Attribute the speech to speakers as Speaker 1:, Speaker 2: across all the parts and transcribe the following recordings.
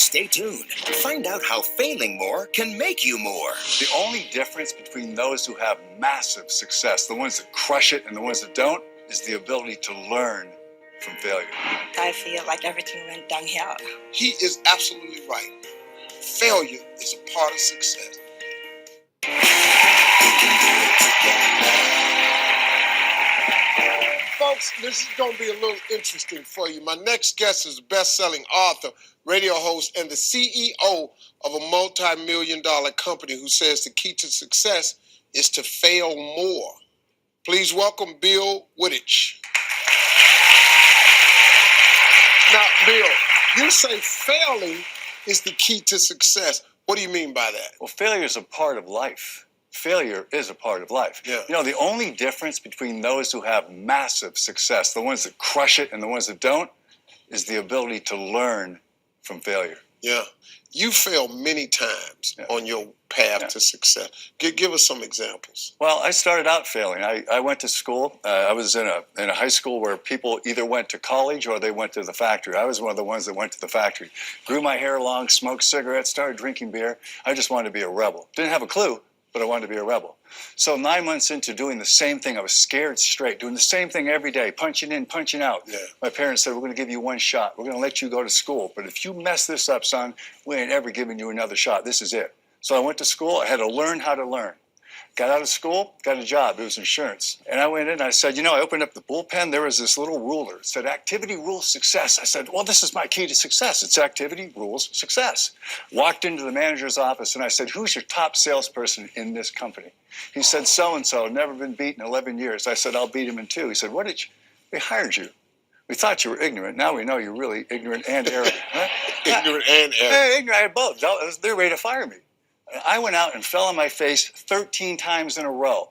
Speaker 1: Stay tuned to find out how failing more can make you more.
Speaker 2: The only difference between those who have massive success, the ones that crush it and the ones that don't, is the ability to learn from failure.
Speaker 3: I feel like everything went downhill.
Speaker 4: He is absolutely right. Failure is a part of success. Folks, this is going to be a little interesting for you. My next guest is a best-selling author, radio host, and the CEO of a multi-million-dollar company who says the key to success is to fail more. Please welcome Bill Wooditch. Now, Bill, you say failing is the key to success. What do you mean by that?
Speaker 2: Well, failure is a part of life. Failure is a part of life.
Speaker 4: Yeah.
Speaker 2: You know, the only difference between those who have massive success, the ones that crush it and the ones that don't, is the ability to learn from failure.
Speaker 4: Yeah. You failed many times on your path to success. Give us some examples.
Speaker 2: Well, I started out failing. I went to school. I was in a high school where people either went to college or they went to the factory. I was one of the ones that went to the factory. Grew my hair long, smoked cigarettes, started drinking beer. I just wanted to be a rebel. Didn't have a clue, but I wanted to be a rebel. So 9 months into doing the same thing, I was scared straight, doing the same thing every day, punching in, punching out.
Speaker 4: Yeah.
Speaker 2: My parents said, we're going to give you one shot. We're going to let you go to school. But if you mess this up, son, we ain't ever giving you another shot. This is it. So I went to school. I had to learn how to learn. Got out of school, got a job. It was insurance. And I went in and I said, you know, I opened up the bullpen. There was this little ruler. It said, activity rules success. I said, well, this is my key to success. It's activity rules success. Walked into the manager's office and I said, who's your top salesperson in this company? He said, so-and-so, never been beat in 11 years. I said, I'll beat him in 2. He said, Wooditch, we hired you. We thought you were ignorant. Now we know you're really ignorant and arrogant. Huh?
Speaker 4: Ignorant and arrogant.
Speaker 2: Hey, ignorant, I had both. They're ready to fire me. I went out and fell on my face 13 times in a row.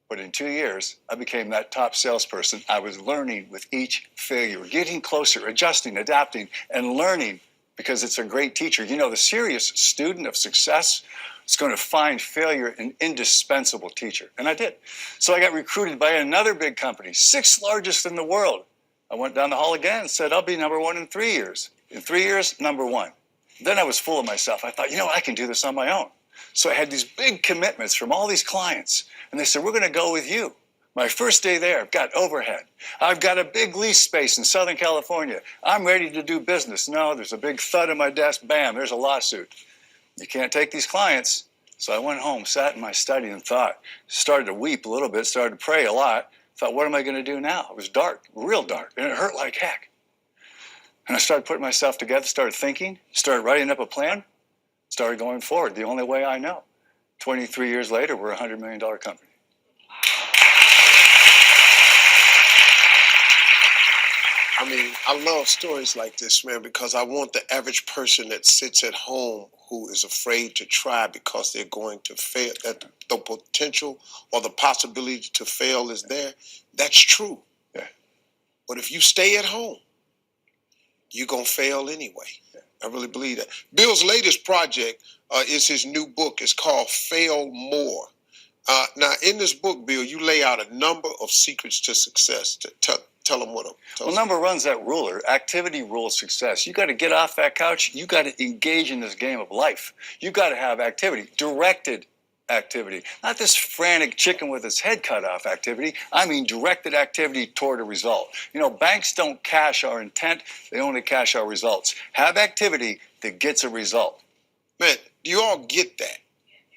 Speaker 2: But in 2 years, I became that top salesperson. I was learning with each failure, getting closer, adjusting, adapting, and learning because it's a great teacher. You know, the serious student of success is going to find failure an indispensable teacher. And I did. So I got recruited by another big company, 6th largest in the world. I went down the hall again and said, I'll be number 1 in 3 years. In 3 years, number 1. Then I was full of myself. I thought, you know, I can do this on my own. So I had these big commitments from all these clients. And they said, we're going to go with you. My first day there, I've got overhead. I've got a big lease space in Southern California. I'm ready to do business. No, there's a big thud on my desk. Bam, there's a lawsuit. You can't take these clients. So I went home, sat in my study and thought, started to weep a little bit, started to pray a lot. Thought, what am I going to do now? It was dark, real dark, and it hurt like heck. And I started putting myself together, started thinking, started writing up a plan, started going forward the only way I know. 23 years later, we're a $100 million company.
Speaker 4: I mean, I love stories like this, man, because I want the average person that sits at home who is afraid to try because they're going to fail, that the potential or the possibility to fail is there. That's true.
Speaker 2: Yeah.
Speaker 4: But if you stay at home, you're going to fail anyway.
Speaker 2: Yeah.
Speaker 4: I really believe that. Bill's latest project is his new book. It's called Fail More. Now, in this book, Bill, you lay out a number of secrets to success. Tell them what.
Speaker 2: Well, number one's that ruler. Activity rules success. You got to get off that couch. You got to engage in this game of life. You got to have activity, directed activity, not this frantic chicken with its head cut off activity. I mean, directed activity toward a result. You know, banks don't cash our intent. They only cash our results. Have activity that gets a result.
Speaker 4: Man, do you all get that?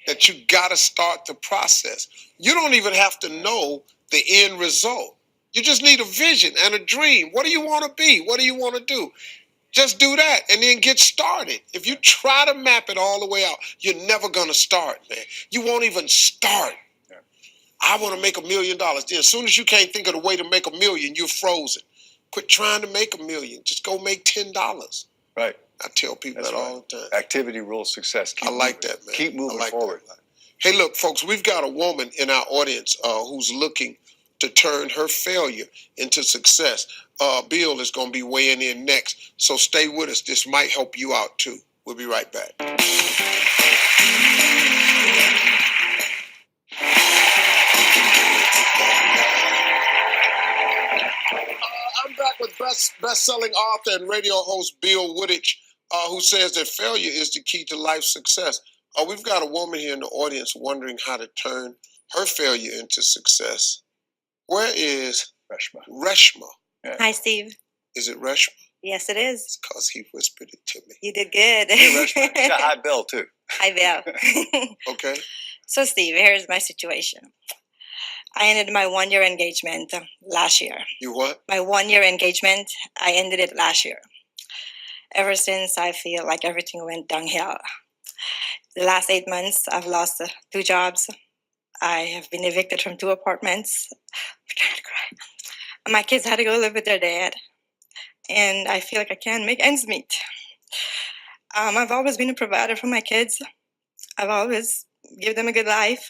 Speaker 4: That you got to start the process. You don't even have to know the end result. You just need a vision and a dream. What do you want to be? What do you want to do? Just do that and then get started. If you try to map it all the way out, you're never going to start, man. You won't even start.
Speaker 2: Yeah.
Speaker 4: I want to make $1 million. Then as soon as you can't think of the way to make $1 million, you're frozen. Quit trying to make $1 million. Just go make $10.
Speaker 2: Right.
Speaker 4: I tell people that all the time.
Speaker 2: Activity rules success.
Speaker 4: I like that, man.
Speaker 2: Keep moving forward.
Speaker 4: Hey, look, folks, we've got a woman in our audience who's looking to turn her failure into success. Bill is going to be weighing in next, so stay with us. This might help you out, too. We'll be right back. I'm back with best-selling author and radio host Bill Wooditch. who says that failure is the key to life success. We've got a woman here in the audience wondering how to turn her failure into success. Where is
Speaker 2: Reshma.
Speaker 4: Reshma?
Speaker 2: Yeah.
Speaker 3: Hi, Steve.
Speaker 4: Is it Reshma?
Speaker 3: Yes, it is.
Speaker 4: It's because he whispered it to me.
Speaker 3: You did good.
Speaker 2: Hey, Reshma. Say hi, Bill, too.
Speaker 3: Hi, Bill.
Speaker 4: Okay.
Speaker 3: So, Steve, here's my situation. I ended my 1-year engagement last year.
Speaker 4: You what?
Speaker 3: My 1-year engagement, I ended it last year. Ever since, I feel like everything went downhill. The last 8 months, I've lost 2 jobs. I have been evicted from 2 apartments. I'm trying to cry. My kids had to go live with their dad. And I feel like I can't make ends meet. I've always been a provider for my kids. I've always given them a good life.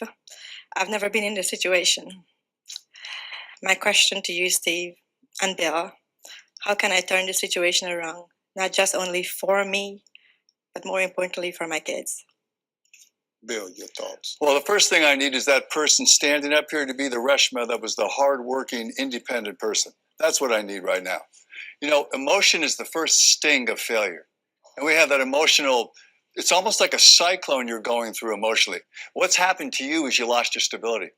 Speaker 3: I've never been in this situation. My question to you, Steve and Bill, how can I turn this situation around? Not just only for me, but more importantly for my kids.
Speaker 4: Bill, your thoughts.
Speaker 2: Well, the first thing I need is that person standing up here to be the Reshma that was the hardworking, independent person. That's what I need right now. You know, emotion is the first sting of failure. And we have that emotional, it's almost like a cyclone you're going through emotionally. What's happened to you is you lost your stability.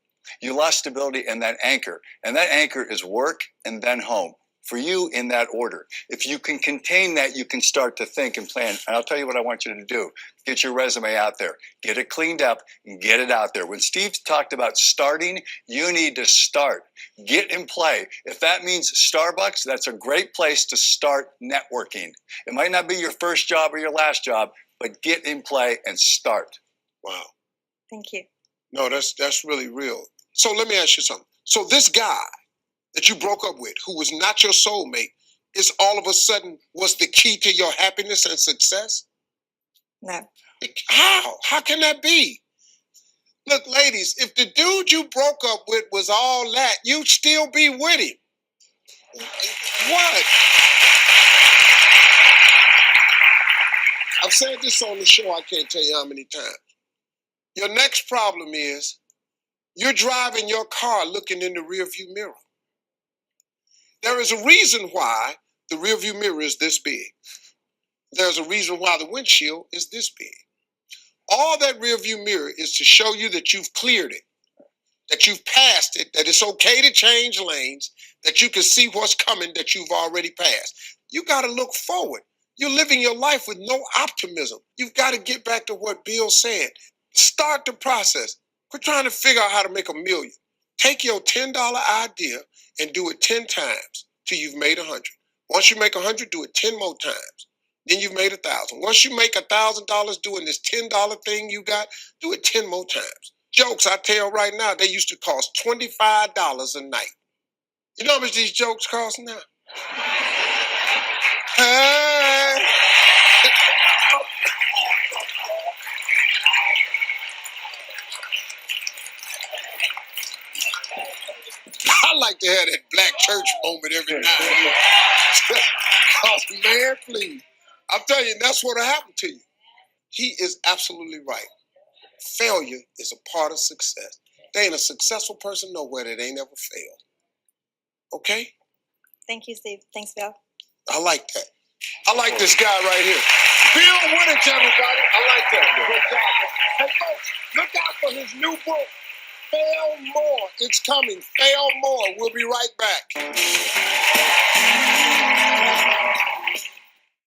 Speaker 2: You lost stability and that anchor. And that anchor is work and then home. For you, in that order. If you can contain that, you can start to think and plan. And I'll tell you what I want you to do. Get your resume out there. Get it cleaned up and get it out there. When Steve talked about starting, you need to start. Get in play. If that means Starbucks, that's a great place to start networking. It might not be your first job or your last job, but get in play and start.
Speaker 4: Wow.
Speaker 3: Thank you.
Speaker 4: No, that's really real. So let me ask you something. So this guy that you broke up with, who was not your soulmate, is all of a sudden was the key to your happiness and success?
Speaker 3: No.
Speaker 4: How? How can that be? Look, ladies, if the dude you broke up with was all that, you'd still be with him. What? I've said this on the show, I can't tell you how many times. Your next problem is you're driving your car looking in the rearview mirror. There is a reason why the rearview mirror is this big. There's a reason why the windshield is this big. All that rearview mirror is to show you that you've cleared it, that you've passed it, that it's okay to change lanes, that you can see what's coming that you've already passed. You got to look forward. You're living your life with no optimism. You've got to get back to what Bill said. Start the process. Quit trying to figure out how to make $1 million. Take your $10 idea and do it 10 times till you've made 100. Once you make 100, do it 10 more times. Then you've made 1,000. Once you make $1,000 doing this $10 thing you got, do it 10 more times. Jokes I tell right now, they used to cost $25 a night. You know how much these jokes cost now? I like to have that black church moment every now and then. Man, please. I'm telling you, that's what'll happen to you. He is absolutely right. Failure is a part of success. There ain't a successful person nowhere that ain't ever failed. Okay?
Speaker 3: Thank you, Steve. Thanks, Bill.
Speaker 4: I like that. I like this guy right here. Bill Wooditch, everybody. I like that. Great job, man. Hey, folks, look out for his new book, Fail More. It's coming. Fail More. We'll be right back.